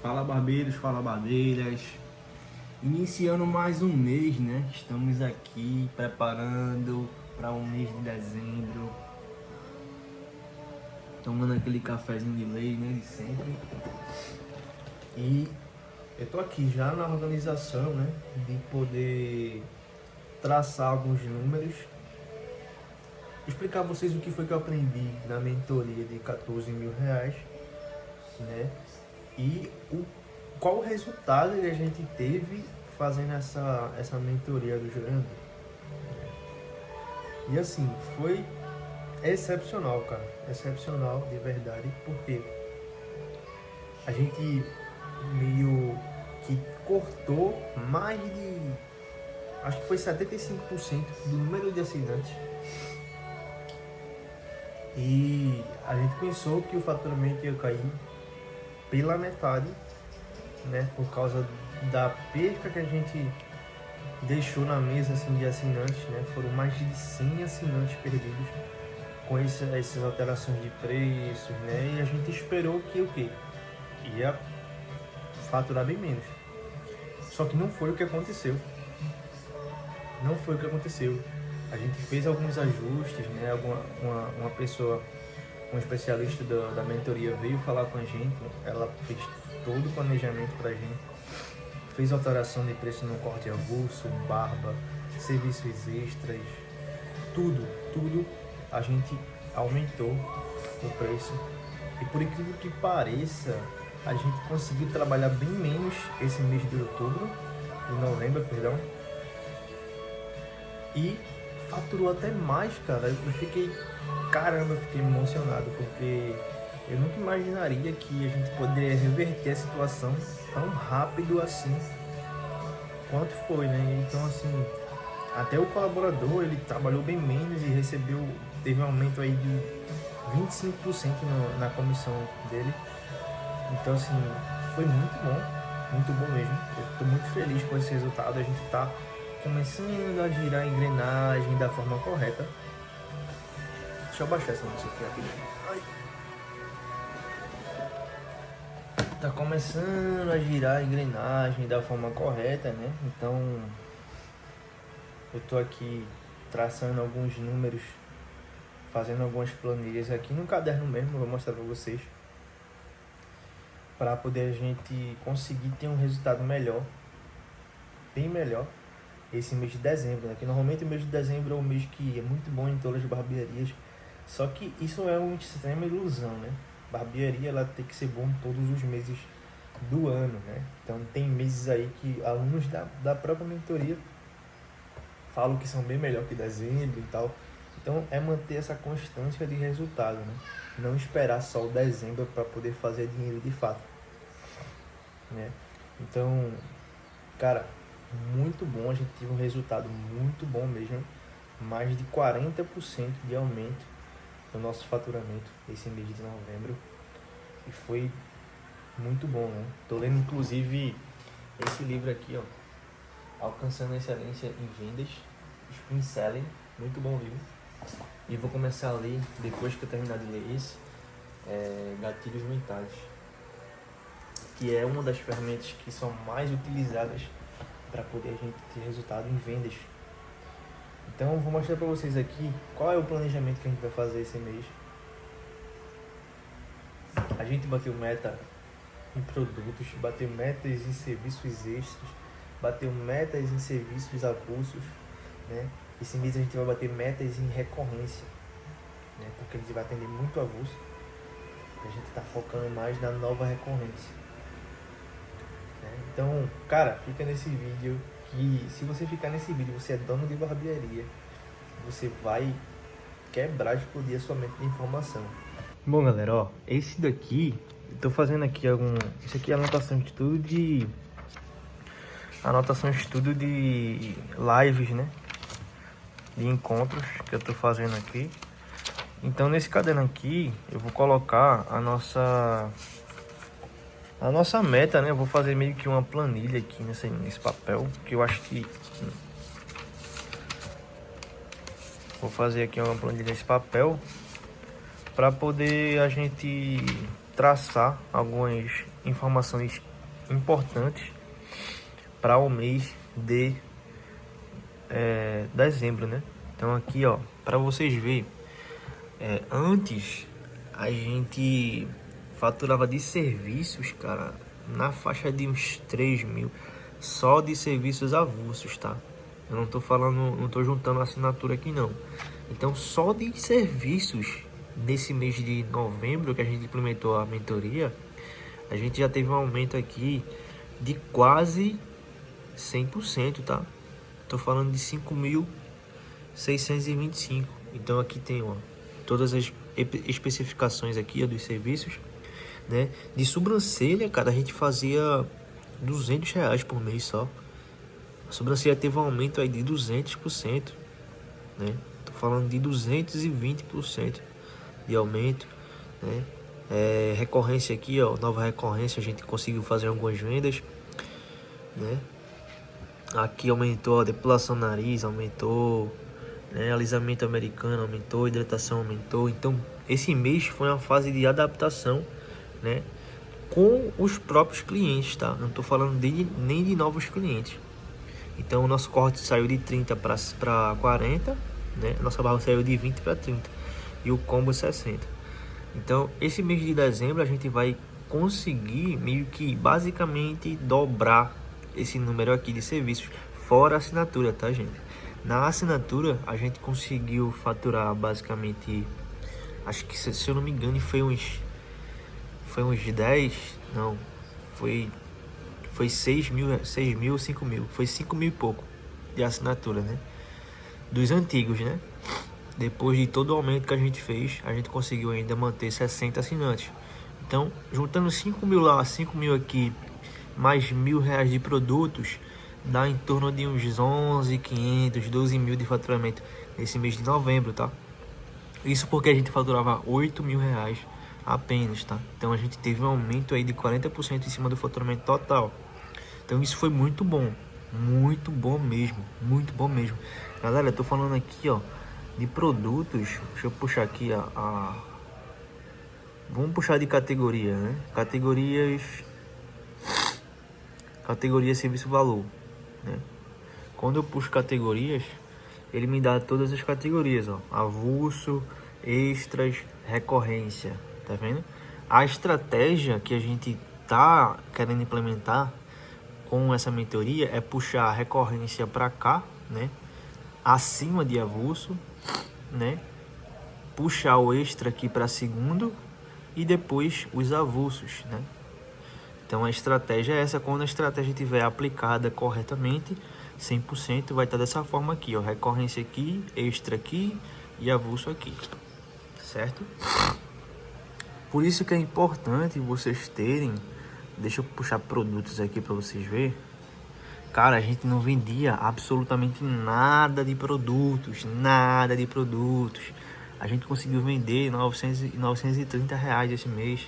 Fala barbeiros, fala barbeiras. Iniciando mais um mês, né? Estamos aqui preparando para um mês de dezembro. Tomando aquele cafezinho de lei, né? De sempre. E eu tô aqui já na organização, né? De poder traçar alguns números. Explicar a vocês o que foi que eu aprendi na mentoria de 14 mil reais, né? E qual o resultado que a gente teve fazendo essa mentoria do Jurando. E assim, foi excepcional, cara. Excepcional, de verdade, porque a gente meio que cortou mais de, acho que foi 75% do número de assinantes. E a gente pensou que o faturamento ia cair pela metade, né, por causa da perca que a gente deixou na mesa assim, de assinantes, né, foram mais de 100 assinantes perdidos com essas alterações de preços, né, e a gente esperou que o quê? Ia faturar bem menos. Só que não foi o que aconteceu. Não foi o que aconteceu. A gente fez alguns ajustes, né, uma pessoa, um especialista da mentoria veio falar com a gente, ela fez todo o planejamento pra gente, fez alteração de preço no corte avulso, barba, serviços extras, tudo a gente aumentou o preço. E por incrível que pareça, a gente conseguiu trabalhar bem menos esse mês de novembro, perdão, e faturou até mais, cara. Eu fiquei emocionado, porque eu nunca imaginaria que a gente poderia reverter a situação tão rápido assim quanto foi, né? Então, assim, até o colaborador, ele trabalhou bem menos e teve um aumento aí de 25% na comissão dele. Então, assim, foi muito bom mesmo. Eu estou muito feliz com esse resultado. A gente está começando a girar a engrenagem da forma correta. Deixa eu abaixar essa música aqui rapidinho. Tá começando a girar a engrenagem da forma correta, né? Então, eu tô aqui traçando alguns números, fazendo algumas planilhas aqui no caderno mesmo, eu vou mostrar pra vocês, para poder a gente conseguir ter um resultado melhor, bem melhor, esse mês de dezembro, né? Que normalmente o mês de dezembro é um mês que é muito bom em todas as barbearias, só que isso é uma extrema ilusão, né? Barbearia, ela tem que ser bom todos os meses do ano, né? Então tem meses aí que alunos da própria mentoria falam que são bem melhor que dezembro e tal. Então é manter essa constância de resultado, né? Não esperar só o dezembro para poder fazer dinheiro de fato, né? Então, cara, muito bom, a gente teve um resultado muito bom mesmo, mais de 40% de aumento no nosso faturamento esse mês de novembro, e foi muito bom, né? Tô lendo inclusive esse livro aqui, ó, Alcançando a Excelência em Vendas, Sprint Selling, muito bom livro, e vou começar a ler, depois que eu terminar de ler esse, Gatilhos Mentais, que é uma das ferramentas que são mais utilizadas para poder a gente ter resultado em vendas. Então eu vou mostrar para vocês aqui qual é o planejamento que a gente vai fazer esse mês. A gente bateu meta em produtos, bateu metas em serviços extras, bateu metas em serviços avulsos, né? Esse mês a gente vai bater metas em recorrência, né? Porque a gente vai atender muito avulso, a gente está focando mais na nova recorrência, né? Então, cara, fica nesse vídeo, que se você ficar nesse vídeo, você é dono de barbearia, você vai quebrar, explodir a sua mente de informação. Bom, galera, ó, esse daqui, eu tô fazendo aqui isso aqui é anotação de estudo de lives, né, de encontros que eu tô fazendo aqui. Então nesse caderno aqui eu vou colocar a nossa meta, né? Eu vou fazer meio que uma planilha aqui nesse papel, que eu acho que vou fazer aqui uma planilha nesse papel para poder a gente traçar algumas informações importantes para o mês de dezembro, né? Então aqui, ó, para vocês verem, antes a gente faturava de serviços, cara, na faixa de uns 3 mil, só de serviços avulsos, tá? Eu não tô falando, não tô juntando assinatura aqui não. Então só de serviços nesse mês de novembro que a gente implementou a mentoria, a gente já teve um aumento aqui de quase 100%, tá? Tô falando de 5.625. Então aqui tem, ó, todas as especificações aqui, ó, dos serviços, né? De sobrancelha, cara, a gente fazia R$ 200 por mês só. A sobrancelha teve um aumento aí de 200%, né? Tô falando de 220% de aumento, né? Recorrência aqui, ó, nova recorrência, a gente conseguiu fazer algumas vendas, né? Aqui aumentou a depilação do nariz, aumentou, né? Alisamento americano aumentou, hidratação aumentou. Então esse mês foi uma fase de adaptação, né? Com os próprios clientes, tá? Não tô falando nem de novos clientes. Então o nosso corte saiu de 30 para 40, né? Nossa barra saiu de 20 para 30 e o combo 60. Então esse mês de dezembro a gente vai conseguir meio que basicamente dobrar esse número aqui de serviços, fora a assinatura, tá, gente? Na assinatura a gente conseguiu faturar basicamente, acho que se eu não me engano foi uns 10, não, foi 6 mil, 5 mil, foi 5 mil e pouco de assinatura, né? Dos antigos, né? Depois de todo o aumento que a gente fez, a gente conseguiu ainda manter 60 assinantes. Então, juntando 5 mil lá, 5 mil aqui, mais R$ 1.000 de produtos, dá em torno de uns 11.500, 12 mil de faturamento nesse mês de novembro, tá? Isso porque a gente faturava R$ 8.000 apenas, tá? Então a gente teve um aumento aí de 40% em cima do faturamento total. Então isso foi muito bom mesmo, muito bom mesmo. Galera, eu tô falando aqui, ó, de produtos. Deixa eu puxar aqui vamos puxar de categoria, né? Categoria serviço-valor, né? Quando eu puxo categorias, ele me dá todas as categorias, ó, avulso, extras, recorrência, tá vendo? A estratégia que a gente tá querendo implementar com essa mentoria é puxar a recorrência para cá, né? Acima de avulso, né? Puxar o extra aqui para segundo e depois os avulsos, né? Então a estratégia é essa. Quando a estratégia estiver aplicada corretamente, 100% vai estar dessa forma aqui, ó, recorrência aqui, extra aqui e avulso aqui, certo? Por isso que é importante vocês terem, deixa eu puxar produtos aqui para vocês verem. Cara, a gente não vendia absolutamente nada de produtos, A gente conseguiu vender R$ 930 esse mês,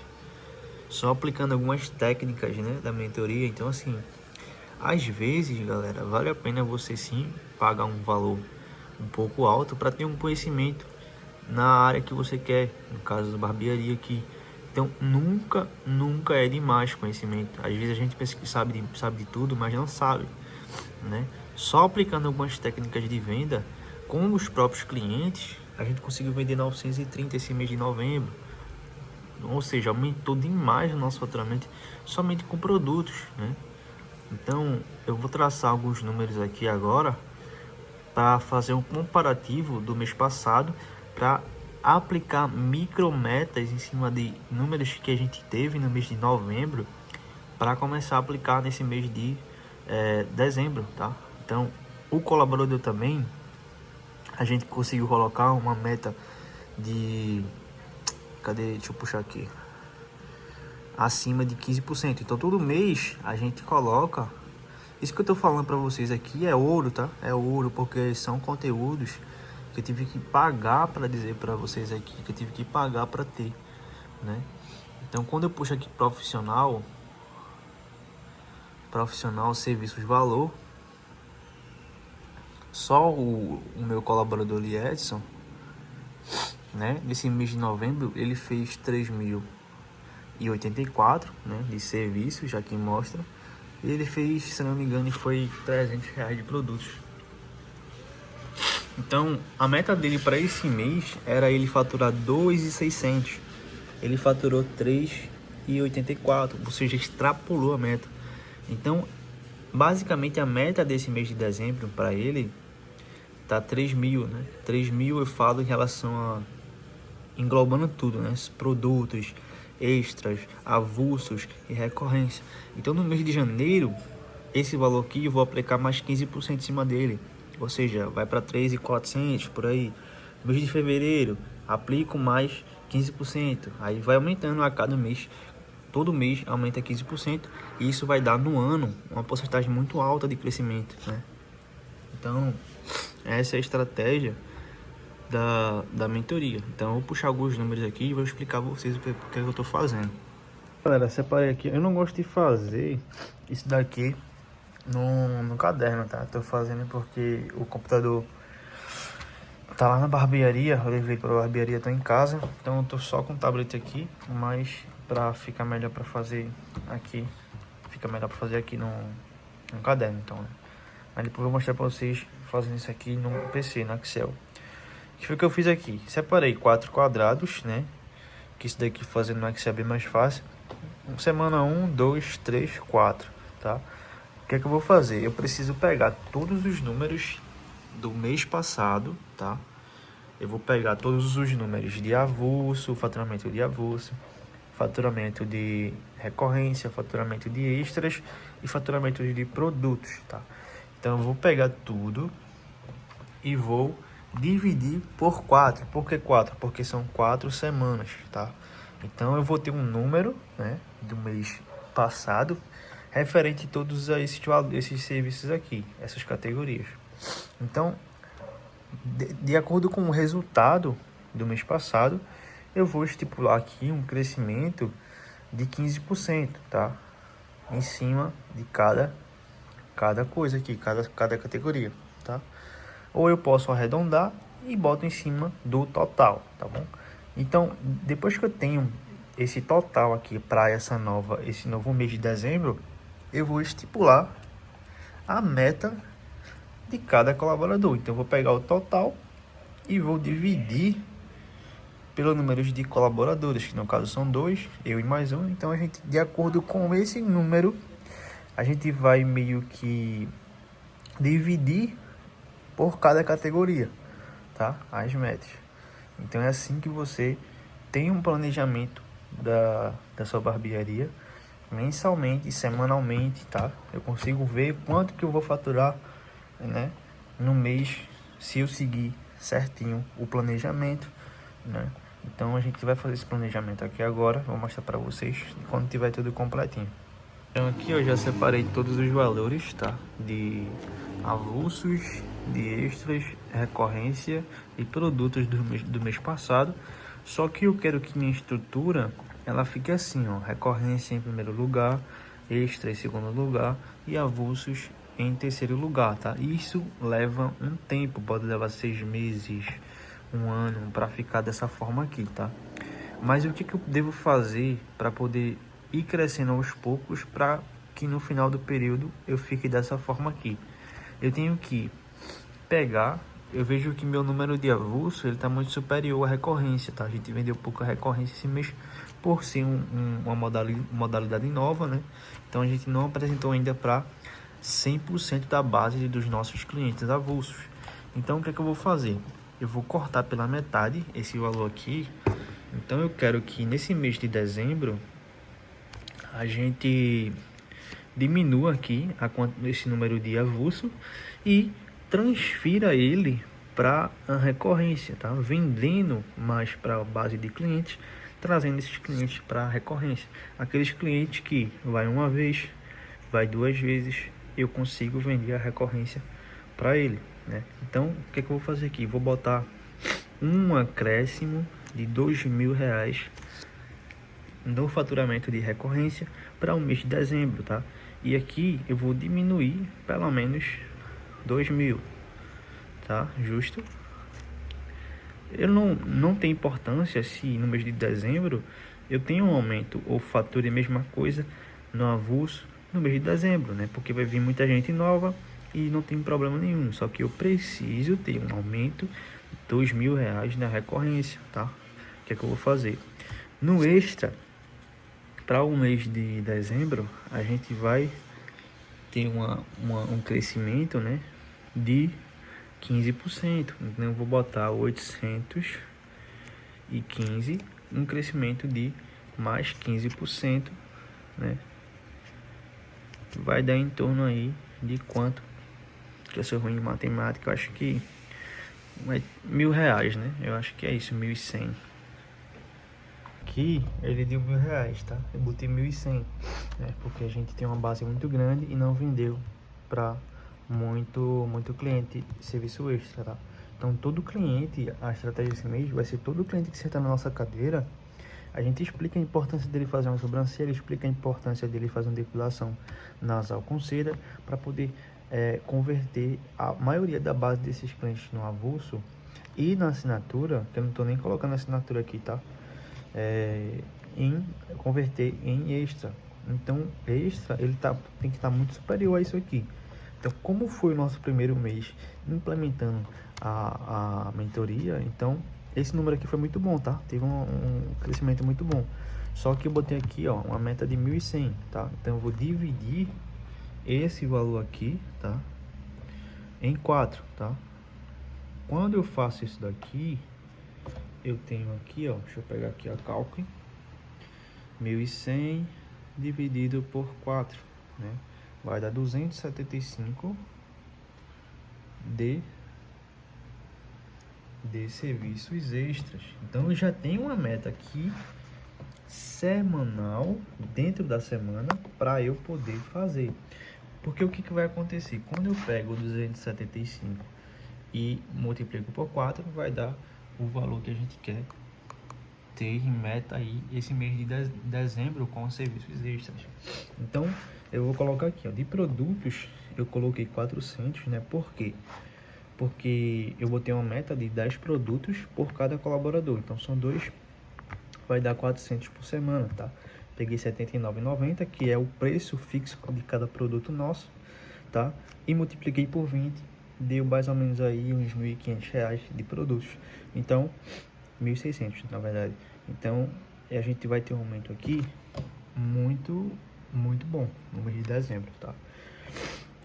só aplicando algumas técnicas, né, da mentoria. Então, assim, às vezes, galera, vale a pena você sim pagar um valor um pouco alto para ter um conhecimento na área que você quer, no caso da barbearia aqui. Então, nunca é demais conhecimento. Às vezes a gente pensa que sabe de tudo, mas não sabe, né? Só aplicando algumas técnicas de venda com os próprios clientes, a gente conseguiu vender 930 esse mês de novembro. Ou seja, aumentou demais o nosso faturamento somente com produtos, né? Então, eu vou traçar alguns números aqui agora para fazer um comparativo do mês passado, para aplicar micrometas em cima de números que a gente teve no mês de novembro, para começar a aplicar nesse mês de dezembro, tá? Então, o colaborador também, a gente conseguiu colocar uma meta de... Cadê? Deixa eu puxar aqui. Acima de 15%. Então, todo mês a gente coloca... Isso que eu tô falando para vocês aqui é ouro, tá? É ouro, porque são conteúdos que eu tive que pagar para dizer para vocês aqui, que eu tive que pagar para ter, né? Então, quando eu puxo aqui profissional, serviços valor, só o meu colaborador ali, Edson, né? Nesse mês de novembro ele fez 3 mil 3.084, né, de serviço, já que mostra. E ele fez, se não me engano, foi R$ 300 de produtos. Então, a meta dele para esse mês era ele faturar 2.600. Ele faturou 3.084, ou seja, extrapolou a meta. Então, basicamente, a meta desse mês de dezembro para ele tá 3.000, né? 3.000 eu falo em relação a englobando tudo, né? Produtos, extras, avulsos e recorrência. Então, no mês de janeiro, esse valor aqui eu vou aplicar mais 15% em cima dele. Ou seja, vai para 3.400 por aí. No mês de fevereiro, aplico mais 15%. Aí vai aumentando a cada mês. Todo mês aumenta 15%. E isso vai dar no ano uma porcentagem muito alta de crescimento, né? Então, essa é a estratégia da mentoria. Então, eu vou puxar alguns números aqui e vou explicar para vocês o que eu estou fazendo. Galera, separei aqui. Eu não gosto de fazer isso daqui no caderno, tá? Tô fazendo porque o computador tá lá na barbearia. Eu levei pra barbearia, tô em casa. Então eu tô só com o tablet aqui. Mas pra ficar melhor pra fazer aqui, fica melhor pra fazer aqui no caderno, então, né? Mas depois eu vou mostrar pra vocês fazendo isso aqui no PC, no Excel. O que foi que eu fiz aqui? Separei 4 quadrados, né? Que isso daqui fazendo no Excel é bem mais fácil. Semana 1, 2, 3, 4, tá? O que é que eu vou fazer? Eu preciso pegar todos os números do mês passado, tá? Eu vou pegar todos os números de avulso, faturamento de avulso, faturamento de recorrência, faturamento de extras e faturamento de produtos, tá? Então eu vou pegar tudo e vou dividir por 4. Por que 4? Porque são 4 semanas, tá? Então eu vou ter um número, né, do mês passado referente a todos esses serviços aqui, essas categorias. Então, de acordo com o resultado do mês passado, eu vou estipular aqui um crescimento de 15%, tá? Em cima de cada coisa aqui, cada categoria, tá? Ou eu posso arredondar e boto em cima do total, tá bom? Então, depois que eu tenho esse total aqui para esse novo mês de dezembro, eu vou estipular a meta de cada colaborador. Então, eu vou pegar o total e vou dividir pelo número de colaboradores, que no caso são 2, eu e mais um. Então, a gente, de acordo com esse número, a gente vai meio que dividir por cada categoria, tá? As metas. Então, é assim que você tem um planejamento da sua barbearia mensalmente, semanalmente, tá? Eu consigo ver quanto que eu vou faturar, né, no mês, se eu seguir certinho o planejamento, né? Então a gente vai fazer esse planejamento aqui agora, vou mostrar para vocês quando tiver tudo completinho. Então aqui eu já separei todos os valores, tá? De avulsos, de extras, recorrência e produtos do mês passado. Só que eu quero que minha estrutura ela fique assim, ó, recorrência em primeiro lugar, extra em segundo lugar e avulsos em terceiro lugar, tá? Isso leva um tempo, pode levar 6 meses, 1 ano para ficar dessa forma aqui, tá? Mas o que eu devo fazer para poder ir crescendo aos poucos para que no final do período eu fique dessa forma aqui? Eu tenho que pegar, eu vejo que meu número de avulso ele está muito superior à recorrência, tá? A gente vendeu pouca recorrência esse mês por ser uma modalidade nova, né? Então a gente não apresentou ainda para 100% da base dos nossos clientes avulsos. Então o que é que eu vou fazer? Eu vou cortar pela metade esse valor aqui. Então eu quero que nesse mês de dezembro a gente diminua aqui esse número de avulso e transfira ele para a recorrência, tá? Vendendo mais para a base de clientes, trazendo esses clientes para a recorrência. Aqueles clientes que vai uma vez, vai 2 vezes, eu consigo vender a recorrência para ele, né? Então, o que é que eu vou fazer aqui? Vou botar um acréscimo de R$2.000 no faturamento de recorrência para o mês de dezembro, tá? E aqui eu vou diminuir pelo menos 2.000, tá? Justo. Eu não tem importância se no mês de dezembro eu tenho um aumento ou fature a mesma coisa no avulso no mês de dezembro, né? Porque vai vir muita gente nova e não tem problema nenhum. Só que eu preciso ter um aumento de R$ 2.000 na recorrência, tá? O que é que eu vou fazer? No extra, para o mês de dezembro, a gente vai ter um crescimento, né, de 15%. Então eu vou botar 815, um crescimento de mais 15%, né? Vai dar em torno aí de quanto? Que eu sou ruim em matemática, eu acho que R$ 1.000, né? Eu acho que é isso, 1.100. Aqui ele deu R$ 1.000, tá? Eu botei 1.100, né? Porque a gente tem uma base muito grande e não vendeu para muito cliente serviço extra, tá? Então todo cliente, a estratégia desse mês vai ser todo cliente que sentar na nossa cadeira, a gente explica a importância dele fazer uma sobrancelha, explica a importância dele fazer uma depilação nasal com cera, para poder converter a maioria da base desses clientes no avulso e na assinatura, que eu não estou nem colocando a assinatura aqui, tá? Em converter em extra. Então, extra, ele tem que estar muito superior a isso aqui. Então, como foi o nosso primeiro mês implementando a mentoria, então esse número aqui foi muito bom, tá? Teve um crescimento muito bom. Só que eu botei aqui, ó, uma meta de 1.100, tá? Então eu vou dividir esse valor aqui, tá? Em 4, tá? Quando eu faço isso daqui, eu tenho aqui, ó, deixa eu pegar aqui a cálculo, 1.100 dividido por 4, né? Vai dar 275 de serviços extras. Então eu já tenho uma meta aqui semanal, dentro da semana, para eu poder fazer. Porque o que vai acontecer? Quando eu pego 275 e multiplico por 4, vai dar o valor que a gente quer ter em meta aí esse mês de dezembro com os serviços extras. Então eu vou colocar aqui, ó, de produtos eu coloquei 400, né? Por quê? Porque eu botei uma meta de 10 produtos por cada colaborador. Então são 2, vai dar 400 por semana, tá? Peguei R$ 79,90, que é o preço fixo de cada produto nosso, tá? E multipliquei por 20, deu mais ou menos aí uns R$ 1.500 de produtos. Então, 1.600 na verdade. Então, a gente vai ter um aumento aqui muito bom no mês de dezembro, tá?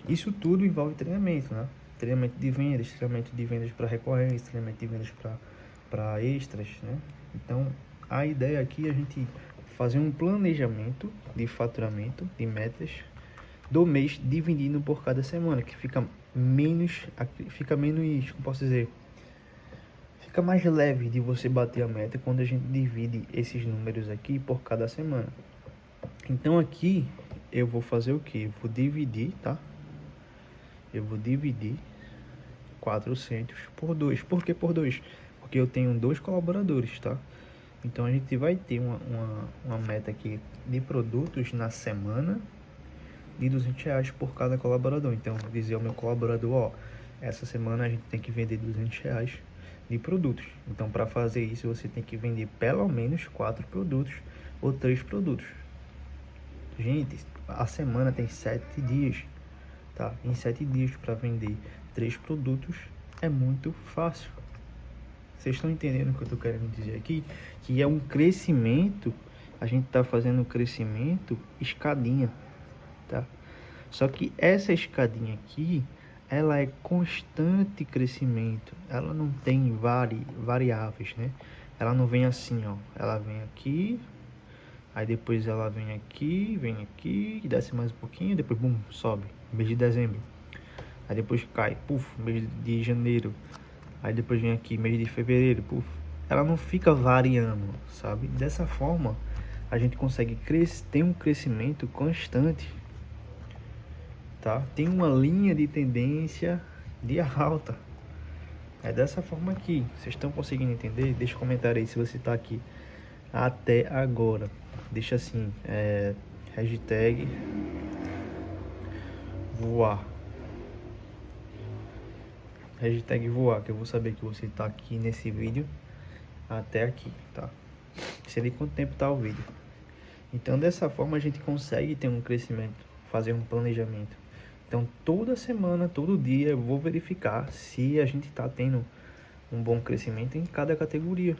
Isso tudo envolve treinamento, né? Treinamento de vendas para recorrência, treinamento de vendas para extras, né? Então, a ideia aqui é a gente fazer um planejamento de faturamento, de metas do mês, dividindo por cada semana, que fica menos, como posso dizer, fica mais leve de você bater a meta quando a gente divide esses números aqui por cada semana. Então aqui eu vou fazer o que? Vou dividir, tá? Eu vou dividir 400 por 2. Por que por 2? Porque eu tenho 2 colaboradores, tá? Então a gente vai ter uma meta aqui de produtos na semana de R$ 200 por cada colaborador. Então eu vou dizer ao meu colaborador, ó, essa semana a gente tem que vender R$ 200 de produtos. Então para fazer isso você tem que vender pelo menos 4 produtos ou 3 produtos. Gente, a semana tem 7 dias, tá? Em 7 dias para vender 3 produtos é muito fácil. Vocês estão entendendo o que eu estou querendo dizer aqui? Que é um crescimento, a gente está fazendo um crescimento escadinha, tá? Só que essa escadinha aqui, ela é constante crescimento, ela não tem variáveis, né? Ela não vem assim, ó, ela vem aqui, aí depois ela vem aqui, desce mais um pouquinho, depois bum, sobe, mês de dezembro. Aí depois cai, puf, mês de janeiro. Aí depois vem aqui, mês de fevereiro, puf. Ela não fica variando, sabe? Dessa forma, a gente consegue ter um crescimento constante, tá? Tem uma linha de tendência de alta. É dessa forma aqui. Vocês estão conseguindo entender? Deixa um comentário aí se você está aqui até agora. Deixa assim, hashtag voar. Hashtag voar, que eu vou saber que você tá aqui nesse vídeo até aqui, tá? Sei de quanto tempo está o vídeo. Então, dessa forma, a gente consegue ter um crescimento, fazer um planejamento. Então, toda semana, todo dia, eu vou verificar se a gente está tendo um bom crescimento em cada categoria.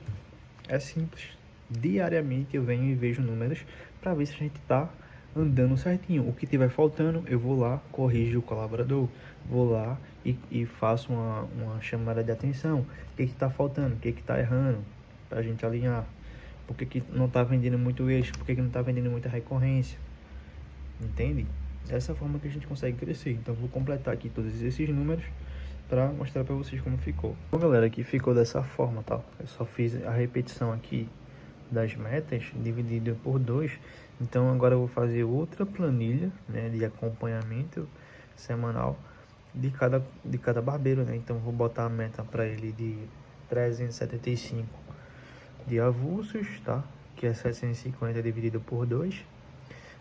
É simples. Diariamente eu venho e vejo números para ver se a gente está andando certinho. O que tiver faltando, eu vou lá, corrijo o colaborador, vou lá e faço uma chamada de atenção. O que está faltando? O que está errando? Para a gente alinhar. Por que não está vendendo muito eixo? Por que não está vendendo muita recorrência? Entende? Dessa forma que a gente consegue crescer. Então, vou completar aqui todos esses números para mostrar para vocês como ficou. Bom, galera, aqui ficou dessa forma, tá? Eu só fiz a repetição aqui das metas dividido por 2. Então, agora eu vou fazer outra planilha, né, de acompanhamento semanal de cada barbeiro, né? Então, vou botar a meta para ele de 375 de avulsos, tá? Que é 750 dividido por 2.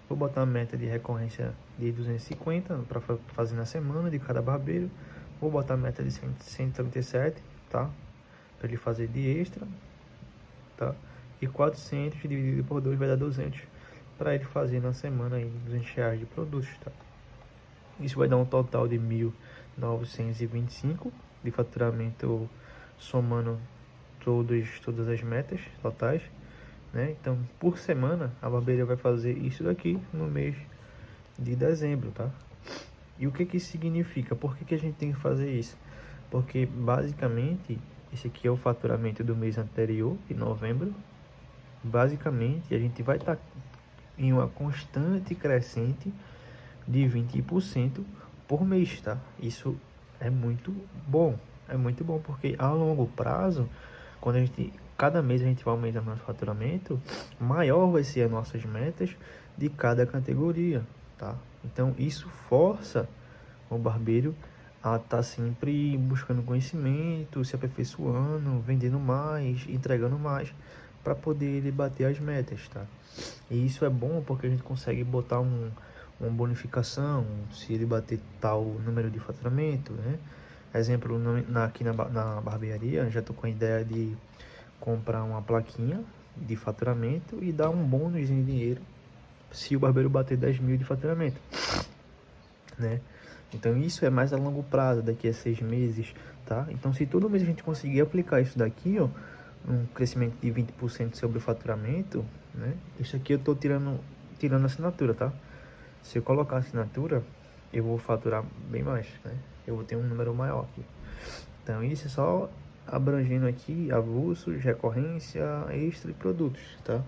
Vou botar a meta de recorrência de 250 para fazer na semana de cada barbeiro. Vou botar a meta de 137, tá? Para ele fazer de extra, tá? E 400 dividido por 2 vai dar 200 para ele fazer na semana aí, R$200 de produtos, tá? Isso vai dar um total de 1.925 de faturamento, somando todas as metas totais, né? Então, por semana, a barbearia vai fazer isso daqui no mês de dezembro, tá? E o que isso significa? Por que a gente tem que fazer isso? Porque, basicamente, esse aqui é o faturamento do mês anterior, de novembro. Basicamente, a gente vai estar em uma constante crescente de 20% por mês, tá? Isso é muito bom. É muito bom porque a longo prazo, quando cada mês a gente vai aumentando nosso faturamento, maior vai ser as nossas metas de cada categoria, tá? Então isso força o barbeiro a estar sempre buscando conhecimento, se aperfeiçoando, vendendo mais, entregando mais, para poder ele bater as metas, tá? E isso é bom porque a gente consegue botar uma bonificação se ele bater tal número de faturamento, né? Exemplo, aqui na barbearia, já tô com a ideia de comprar uma plaquinha de faturamento e dar um bônus em dinheiro se o barbeiro bater 10 mil de faturamento, né? Então isso é mais a longo prazo, daqui a 6 meses, tá? Então se todo mês a gente conseguir aplicar isso daqui, ó, um crescimento de 20% sobre o faturamento, né? Isso aqui eu tô tirando a assinatura, tá? Se eu colocar a assinatura, eu vou faturar bem mais, né? Eu vou ter um número maior aqui. Então isso é só abrangendo aqui avulsos, recorrência, extra e produtos, tá?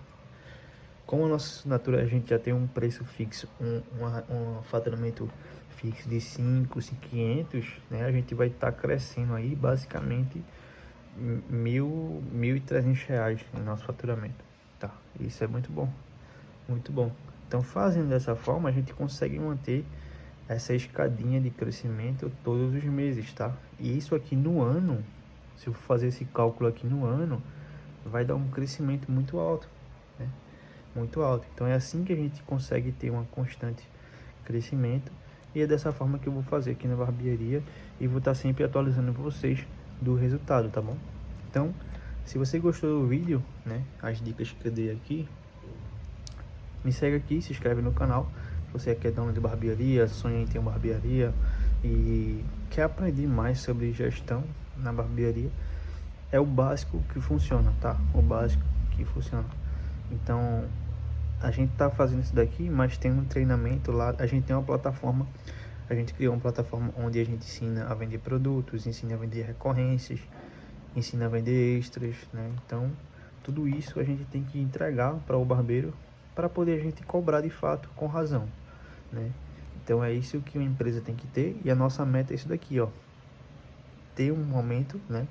Como a nossa assinatura a gente já tem um preço fixo, um faturamento fixo de 5.500, né? A gente vai estar crescendo aí basicamente R$1.300 no nosso faturamento, tá? Isso é muito bom, muito bom. Então, fazendo dessa forma, a gente consegue manter essa escadinha de crescimento todos os meses, tá? E isso aqui no ano, se eu fazer esse cálculo aqui no ano, vai dar um crescimento muito alto, né? Muito alto. Então, é assim que a gente consegue ter uma constante crescimento. E é dessa forma que eu vou fazer aqui na barbearia e vou estar sempre atualizando vocês do resultado, tá bom? Então, se você gostou do vídeo, né, as dicas que eu dei aqui, me segue aqui, se inscreve no canal. Se você quer dono de barbearia, sonha em ter uma barbearia e quer aprender mais sobre gestão na barbearia, é o básico que funciona, tá? O básico que funciona. Então, a gente tá fazendo isso daqui, mas tem um treinamento lá, a gente tem uma plataforma, a gente criou uma plataforma onde a gente ensina a vender produtos, ensina a vender recorrências, ensina a vender extras, né? Então, tudo isso a gente tem que entregar para o barbeiro para poder a gente cobrar de fato com razão, né? Então é isso que uma empresa tem que ter e a nossa meta é isso daqui, ó. Ter um aumento, né?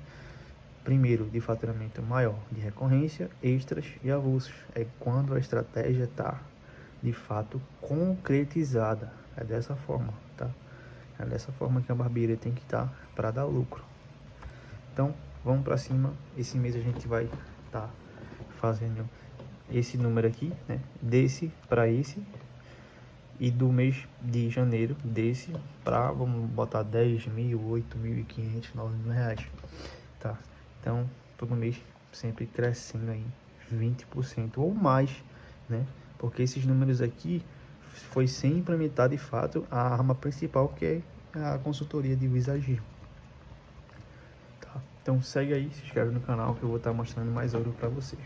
Primeiro, de faturamento maior, de recorrência, extras e avulsos. É quando a estratégia está, de fato, concretizada. É dessa forma, tá? É dessa forma que a barbearia tem que estar para dar lucro. Então, vamos para cima. Esse mês a gente vai estar fazendo esse número aqui, né? Desse para esse. E do mês de janeiro, desse para, vamos botar 10 mil, 8.500, 9.000 reais, tá? Então, todo mês sempre crescendo aí, 20% ou mais, né? Porque esses números aqui foi sem implementar de fato a arma principal, que é a consultoria de visagismo. Tá? Então segue aí, se inscreve no canal que eu vou estar mostrando mais ouro para vocês.